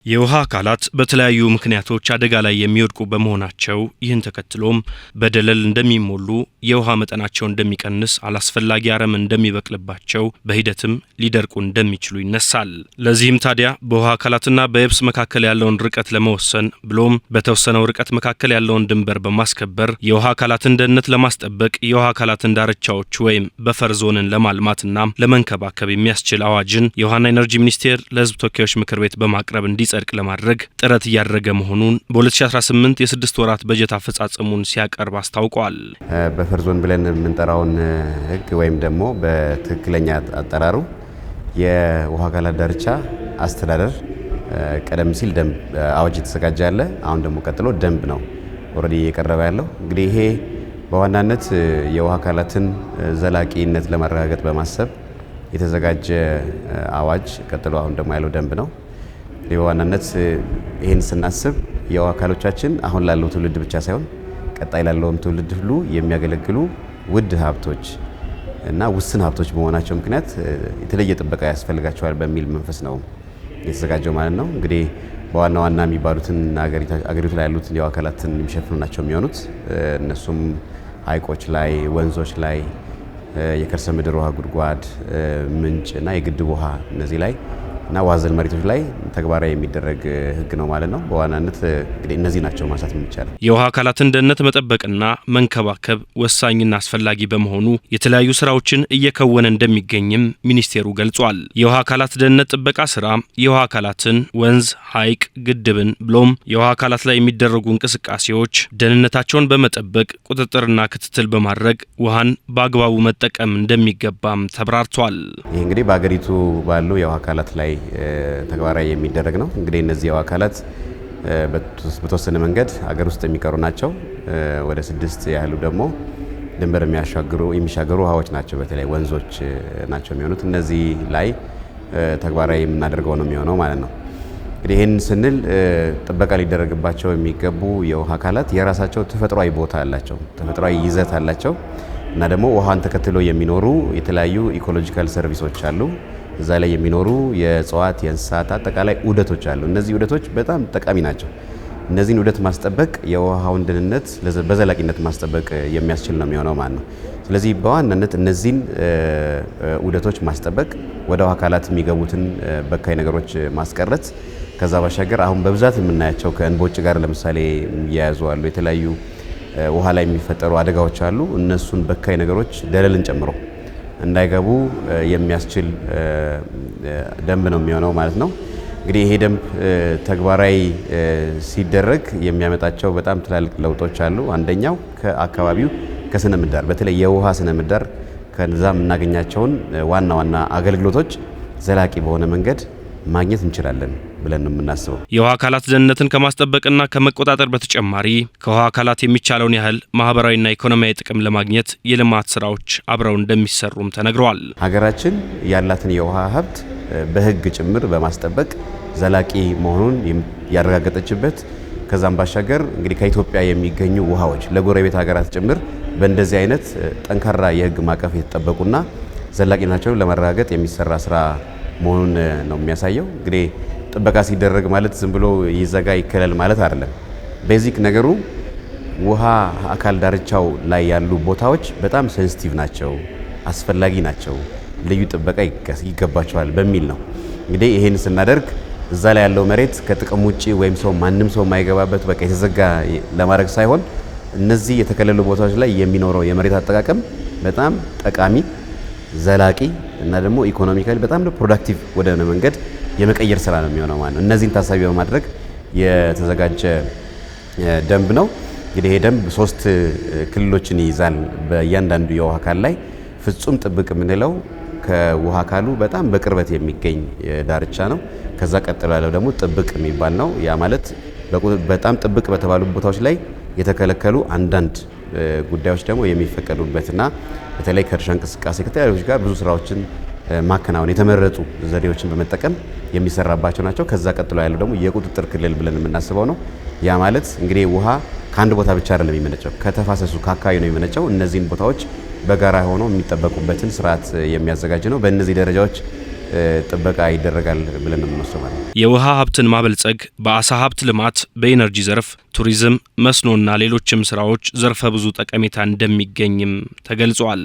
የውሃ አካላት በተለያዩ ምክንያቶች አደጋ ላይ የሚወድቁ በመሆናቸው ይህን ተከትሎም በደለል እንደሚሞሉ የውሃ መጠናቸው እንደሚቀንስ አላስፈላጊ አረም እንደሚበቅልባቸው በሂደትም ሊደርቁ እንደሚችሉ ይነሳል። ለዚህም ታዲያ በውሃ አካላትና በየብስ መካከል ያለውን ርቀት ለመወሰን ብሎም በተወሰነው ርቀት መካከል ያለውን ድንበር በማስከበር የውሃ አካላትን ደህንነት ለማስጠበቅ የውሃ አካላትን ዳርቻዎች ወይም በፈር ዞንን ለማልማትና ለመንከባከብ የሚያስችል አዋጅን የውሃና ኢነርጂ ሚኒስቴር ለሕዝብ ተወካዮች ምክር ቤት በማቅረብ እንዲጸድቅ ለማድረግ ጥረት እያደረገ መሆኑን በ2018 የ6 ወራት በጀት አፈጻጸሙን ሲያቀርብ አስታውቋል። በፈር ዞን ብለን የምንጠራውን ህግ ወይም ደግሞ በትክክለኛ አጠራሩ የውሃ አካላት ዳርቻ አስተዳደር ቀደም ሲል ደንብ አዋጅ የተዘጋጀ ያለ፣ አሁን ደግሞ ቀጥሎ ደንብ ነው ኦልሬዲ እየቀረበ ያለው። እንግዲህ ይሄ በዋናነት የውሃ አካላትን ዘላቂነት ለማረጋገጥ በማሰብ የተዘጋጀ አዋጅ ቀጥሎ አሁን ደግሞ ያለው ደንብ ነው። በዋናነት ይህን ስናስብ የውሃ አካሎቻችን አሁን ላለው ትውልድ ብቻ ሳይሆን ቀጣይ ላለውም ትውልድ ሁሉ የሚያገለግሉ ውድ ሀብቶች እና ውስን ሀብቶች በመሆናቸው ምክንያት የተለየ ጥበቃ ያስፈልጋቸዋል በሚል መንፈስ ነው የተዘጋጀው ማለት ነው። እንግዲህ በዋና ዋና የሚባሉትን አገሪቱ ላይ ያሉትን የውሃ አካላትን የሚሸፍኑ ናቸው የሚሆኑት። እነሱም ሐይቆች ላይ፣ ወንዞች ላይ፣ የከርሰ ምድር ውሃ ጉድጓድ፣ ምንጭ እና የግድብ ውሃ እነዚህ ላይ እና ዋዘል መሬቶች ላይ ተግባራዊ የሚደረግ ህግ ነው ማለት ነው። በዋናነት እንግዲህ እነዚህ ናቸው ማንሳት የሚቻለው። የውሃ አካላትን ደህንነት መጠበቅና መንከባከብ ወሳኝና አስፈላጊ በመሆኑ የተለያዩ ስራዎችን እየከወነ እንደሚገኝም ሚኒስቴሩ ገልጿል። የውሃ አካላት ደህንነት ጥበቃ ስራ የውሃ አካላትን ወንዝ፣ ሐይቅ፣ ግድብን ብሎም የውሃ አካላት ላይ የሚደረጉ እንቅስቃሴዎች ደህንነታቸውን በመጠበቅ ቁጥጥርና ክትትል በማድረግ ውሃን በአግባቡ መጠቀም እንደሚገባም ተብራርቷል። ይህ እንግዲህ በአገሪቱ ባሉ የውሃ አካላት ላይ ተግባራዊ የሚደረግ ነው። እንግዲህ እነዚህ የውሃ አካላት በተወሰነ መንገድ አገር ውስጥ የሚቀሩ ናቸው። ወደ 6 ያህሉ ደግሞ ድንበር የሚሻገሩ ውሃዎች ናቸው። በተለይ ወንዞች ናቸው የሚሆኑት። እነዚህ ላይ ተግባራዊ የምናደርገው ነው የሚሆነው ማለት ነው። እንግዲህ ይህን ስንል ጥበቃ ሊደረግባቸው የሚገቡ የውሃ አካላት የራሳቸው ተፈጥሯዊ ቦታ አላቸው፣ ተፈጥሯዊ ይዘት አላቸው እና ደግሞ ውሃን ተከትሎ የሚኖሩ የተለያዩ ኢኮሎጂካል ሰርቪሶች አሉ። እዛ ላይ የሚኖሩ የእጽዋት፣ የእንስሳት አጠቃላይ ዑደቶች አሉ። እነዚህ ዑደቶች በጣም ጠቃሚ ናቸው። እነዚህን ዑደት ማስጠበቅ የውሃውን ደህንነት በዘላቂነት ማስጠበቅ የሚያስችል ነው የሚሆነው ማለት ነው። ስለዚህ በዋናነት እነዚህን ዑደቶች ማስጠበቅ፣ ወደ ውሃ አካላት የሚገቡትን በካይ ነገሮች ማስቀረት፣ ከዛ ባሻገር አሁን በብዛት የምናያቸው ከእንቦጭ ጋር ለምሳሌ እያያዙ አሉ። የተለያዩ ውሃ ላይ የሚፈጠሩ አደጋዎች አሉ። እነሱን በካይ ነገሮች ደለልን ጨምሮ እንዳይገቡ የሚያስችል ደንብ ነው የሚሆነው ማለት ነው። እንግዲህ ይሄ ደንብ ተግባራዊ ሲደረግ የሚያመጣቸው በጣም ትላልቅ ለውጦች አሉ። አንደኛው ከአካባቢው ከስነ ምህዳር በተለይ የውሃ ስነ ምህዳር ከዛ የምናገኛቸውን ዋና ዋና አገልግሎቶች ዘላቂ በሆነ መንገድ ማግኘት እንችላለን ብለን ነው የምናስበው። የውሃ አካላት ደህንነትን ከማስጠበቅና ከመቆጣጠር በተጨማሪ ከውሃ አካላት የሚቻለውን ያህል ማህበራዊና ኢኮኖሚያዊ ጥቅም ለማግኘት የልማት ስራዎች አብረው እንደሚሰሩም ተነግረዋል። ሀገራችን ያላትን የውሃ ሀብት በህግ ጭምር በማስጠበቅ ዘላቂ መሆኑን ያረጋገጠችበት፣ ከዛም ባሻገር እንግዲህ ከኢትዮጵያ የሚገኙ ውሃዎች ለጎረቤት ሀገራት ጭምር በእንደዚህ አይነት ጠንካራ የህግ ማዕቀፍ የተጠበቁና ዘላቂነታቸውን ለማረጋገጥ የሚሰራ ስራ መሆኑን ነው የሚያሳየው። እንግዲህ ጥበቃ ሲደረግ ማለት ዝም ብሎ ይዘጋ ይከለል ማለት አይደለም። ቤዚክ ነገሩ ውሃ አካል ዳርቻው ላይ ያሉ ቦታዎች በጣም ሴንሲቲቭ ናቸው፣ አስፈላጊ ናቸው፣ ልዩ ጥበቃ ይገባቸዋል በሚል ነው። እንግዲህ ይሄን ስናደርግ እዛ ላይ ያለው መሬት ከጥቅም ውጪ ወይም ማንም ሰው የማይገባበት በቃ የተዘጋ ለማድረግ ሳይሆን እነዚህ የተከለሉ ቦታዎች ላይ የሚኖረው የመሬት አጠቃቀም በጣም ጠቃሚ፣ ዘላቂ እና ደግሞ ኢኮኖሚካሊ በጣም ፕሮዳክቲቭ ወደ መንገድ የመቀየር ስራ ነው የሚሆነው ማለት ነው። እነዚህን ታሳቢ በማድረግ የተዘጋጀ ደንብ ነው። እንግዲህ ይሄ ደንብ 3 ክልሎችን ይይዛል። በእያንዳንዱ የውሃ አካል ላይ ፍጹም ጥብቅ የምንለው ከውሃ አካሉ በጣም በቅርበት የሚገኝ ዳርቻ ነው። ከዛ ቀጥሎ ያለው ደግሞ ጥብቅ የሚባል ነው። ያ ማለት በጣም ጥብቅ በተባሉ ቦታዎች ላይ የተከለከሉ አንዳንድ ጉዳዮች ደግሞ የሚፈቀዱበትና በተለይ ከእርሻ እንቅስቃሴ ከተለያዩ ጋር ብዙ ስራዎችን ማከናወን የተመረጡ ዘዴዎችን በመጠቀም የሚሰራባቸው ናቸው። ከዛ ቀጥሎ ያለው ደግሞ የቁጥጥር ክልል ብለን የምናስበው ነው። ያ ማለት እንግዲህ ውሃ ከአንድ ቦታ ብቻ አይደለም የሚመነጨው፣ ከተፋሰሱ ከአካባቢ ነው የሚመነጨው። እነዚህን ቦታዎች በጋራ ሆኖ የሚጠበቁበትን ስርዓት የሚያዘጋጅ ነው። በእነዚህ ደረጃዎች ጥበቃ ይደረጋል ብለን ነው የምንወስደው። የውሃ ሀብትን ማበልጸግ በአሳ ሀብት ልማት፣ በኢነርጂ ዘርፍ፣ ቱሪዝም፣ መስኖና ሌሎችም ስራዎች ዘርፈ ብዙ ጠቀሜታ እንደሚገኝም ተገልጿል።